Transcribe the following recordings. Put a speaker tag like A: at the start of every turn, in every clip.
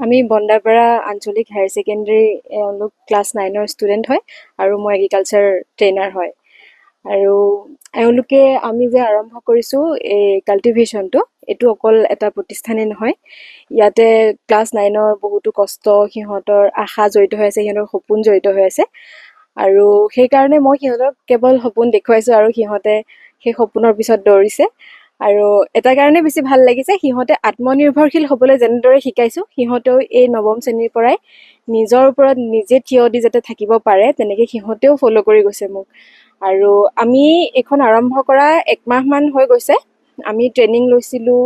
A: আমি বন্দাপাৰা আঞ্চলিক higher secondary এওঁলোক ক্লাছ 9ৰ ষ্টুডেণ্ট হয় আৰু মই এগ্ৰিকালচাৰ ট্ৰেইনাৰ হয়। আৰু এওঁলোকে আমি যে আৰম্ভ কৰিছোঁ এই কাল্টিভেশ্যনটো, এইটো অকল এটা প্ৰতিষ্ঠানেই নহয়, ইয়াতে ক্লাছ 9ৰ বহুতো কষ্ট, সিহঁতৰ আশা জড়িত হৈ আছে, সিহঁতৰ সপোন জড়িত হৈ আছে। আৰু সেইকাৰণে মই সিহঁতক কেৱল সপোন দেখুৱাইছোঁ আৰু সিহঁতে সেই সপোনৰ পিছত দৌৰিছে। আৰু এটা কাৰণে বেছি ভাল লাগিছে, সিহঁতে আত্মনিৰ্ভৰশীল হ'বলৈ যেনেদৰে শিকাইছোঁ, সিহঁতেও এই নৱম শ্ৰেণীৰ পৰাই নিজৰ ওপৰত নিজে থিয় দি যাতে থাকিব পাৰে, তেনেকৈ সিহঁতেও ফ'ল' কৰি গৈছে মোক। আৰু আমি এইখন আৰম্ভ কৰা 1 মাহমান হৈ গৈছে। আমি ট্ৰেইনিং লৈছিলোঁ,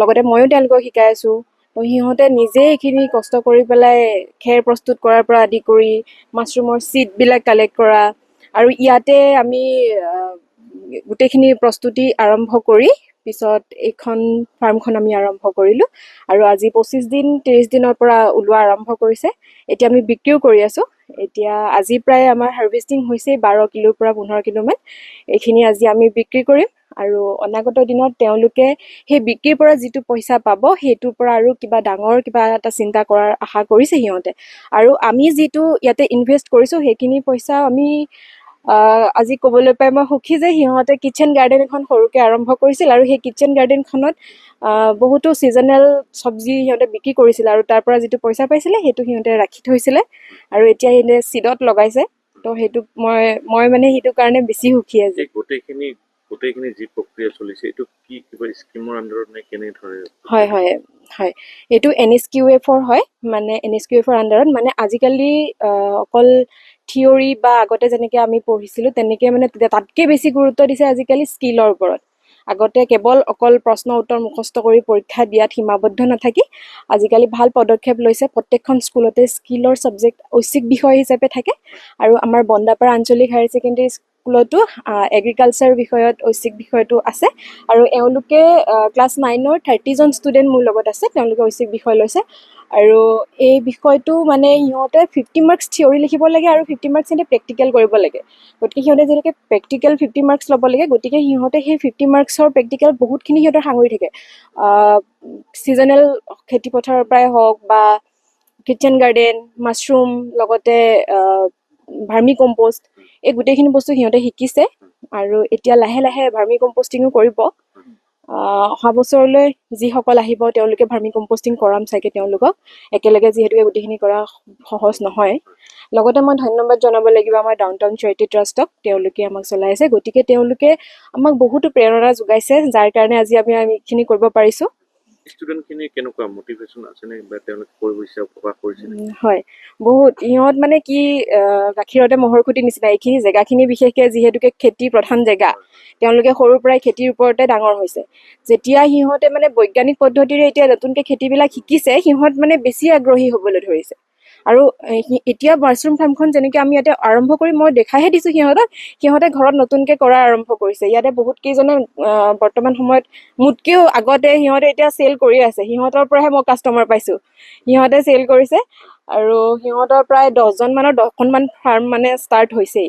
A: লগতে ময়ো তেওঁলোকক শিকাই আছোঁ। তো সিহঁতে নিজে এইখিনি কষ্ট কৰি পেলাই খেৰ প্ৰস্তুত কৰাৰ পৰা আদি কৰি মাছৰুমৰ ছিডবিলাক কালেক্ট কৰা, আৰু ইয়াতে আমি গোটেইখিনি প্ৰস্তুতি আৰম্ভ কৰি পিছত এইখন ফাৰ্মখন আমি আৰম্ভ কৰিলোঁ। আৰু আজি 25 দিন 30 দিনৰ পৰা ওলোৱা আৰম্ভ কৰিছে। এতিয়া আমি বিক্ৰীও কৰি আছোঁ। এতিয়া আজি প্ৰায় আমাৰ হাৰ্ভেষ্টিং হৈছেই 12 কিলোৰ পৰা 15 কিলোমান। এইখিনি আজি আমি বিক্ৰী কৰিম, আৰু অনাগত দিনত তেওঁলোকে সেই বিক্ৰীৰ পৰা যিটো পইচা পাব, সেইটোৰ পৰা আৰু কিবা ডাঙৰ কিবা এটা চিন্তা কৰাৰ আশা কৰিছে সিহঁতে। আৰু আমি যিটো ইয়াতে ইনভেষ্ট কৰিছোঁ, সেইখিনি পইচা আমি আজি ক'বলৈ পাই মই সুখী যে সিহঁতে কিটচেন গাৰ্ডেন এখন সৰুকৈ আৰম্ভ কৰিছিল, আৰু সেই কিটচেন গাৰ্ডেনখনত বহুতো ছিজনেল চব্জি সিহঁতে বিক্ৰী কৰিছিলে, আৰু তাৰ পৰা যিটো পইচা পাইছিলে সেইটো সিহঁতে ৰাখি থৈছিলে, আৰু এতিয়া সিহঁতে ছিডত লগাইছে। তো সেইটো মই মানে সেইটো কাৰণে বেছি সুখী আজি।
B: গোটেইখিনি যি প্ৰক্ৰিয়া চলিছে, এইটো কি কিবা স্কিমৰ আণ্ডাৰত নে কেনেধৰণে?
A: হয় হয় হয়, এইটো NSQF-ৰ হয়, মানে NSQF-ৰ আণ্ডাৰত। মানে আজিকালি অকল থিয়ৰী বা আগতে যেনেকৈ আমি পঢ়িছিলোঁ তেনেকৈ মানে তাতকৈ বেছি গুৰুত্ব দিছে আজিকালি স্কিলৰ ওপৰত। আগতে কেৱল অকল প্ৰশ্ন উত্তৰ মুখস্থ কৰি পৰীক্ষা দিয়াত সীমাবদ্ধ নাথাকি আজিকালি ভাল পদক্ষেপ লৈছে। প্ৰত্যেকখন স্কুলতে স্কিলৰ ছাবজেক্ট ঐচ্ছিক বিষয় হিচাপে থাকে, আৰু আমাৰ বন্দাপাৰা আঞ্চলিক হায়াৰ ছেকেণ্ডেৰী স্কুলতো এগ্ৰিকালচাৰ বিষয়ত ঐচ্ছিক বিষয়টো আছে। আৰু এওঁলোকে ক্লাছ 9ৰ 30জন ষ্টুডেণ্ট মোৰ লগত আছে, তেওঁলোকে ঐচ্ছিক বিষয় লৈছে। আৰু এই বিষয়টো মানে সিহঁতে 50 মাৰ্কছ থিয়ৰী লিখিব লাগে, আৰু 50 মাৰ্কছ সিহঁতে প্ৰেক্টিকেল কৰিব লাগে। গতিকে সিহঁতে যেনেকৈ প্ৰেক্টিকেল 50 মাৰ্কছ ল'ব লাগে, গতিকে সিহঁতে সেই 50 মাৰ্কছৰ প্ৰেক্টিকেল বহুতখিনি সিহঁতৰ সাঙুৰি থাকে। ছিজনেল খেতিপথাৰৰ পৰাই হওক, বা কিটচেন গাৰ্ডেন, মাছৰুম, লগতে ভাৰ্মি কম্প'ষ্ট, এই গোটেইখিনি বস্তু সিহঁতে শিকিছে। আৰু এতিয়া লাহে লাহে ভাৰ্মি কম্পষ্টিঙো কৰিব। অহা বছৰলৈ যিসকল আহিব তেওঁলোকে ভাৰ্মি কম্পষ্টিং কৰাম চাগে তেওঁলোকক একেলগে, যিহেতুকে গোটেইখিনি কৰা সহজ নহয়। লগতে মই ধন্যবাদ জনাব লাগিব আমাৰ ডাউনটাউন চেৰিটি ট্ৰাষ্টক, তেওঁলোকে আমাক চলাই আছে। গতিকে তেওঁলোকে আমাক বহুতো প্ৰেৰণা যোগাইছে, যাৰ কাৰণে আজি আমি এইখিনি কৰিব পাৰিছোঁ।
B: ষ্টুডেণ্টখিনি কেনেকুৱা মটিভেশ্যন আছেনে, বা তেওঁলোকে কৰিব ইচ্ছা প্ৰকাশ কৰিছে?
A: হয়, বহুত। ইহঁত মানে কি গাখীৰতে মহৰ খুঁটি নিচিনা। এইখিনি জেগাখিনি বিশেষকৈ যিহেতুকে খেতি প্ৰধান জেগা, তেওঁলোকে সৰুৰ পৰাই খেতিৰ ওপৰতে ডাঙৰ হৈছে। যেতিয়া সিহঁতে মানে বৈজ্ঞানিক পদ্ধতিৰে এতিয়া নতুনকৈ খেতিবিলাক শিকিছে, সিহঁত মানে বেছি আগ্ৰহী হ'বলৈ ধৰিছে। আৰু এতিয়া মাছৰুম ফাৰ্মখন যেনেকৈ আমি ইয়াতে আৰম্ভ কৰি মই দেখাইহে দিছোঁ সিহঁতক, সিহঁতে ঘৰত নতুনকৈ কৰা আৰম্ভ কৰিছে। ইয়াতে বহুতকেইজনে বৰ্তমান সময়ত মোতকৈও আগতে সিহঁতে এতিয়া চেল কৰি আছে। সিহঁতৰ পৰাহে মই কাষ্টমাৰ পাইছোঁ, সিহঁতে চেল কৰিছে। আৰু সিহঁতৰ প্ৰায় 10জন মানৰ 10খনমান ফাৰ্ম মানে ষ্টাৰ্ট হৈছেই।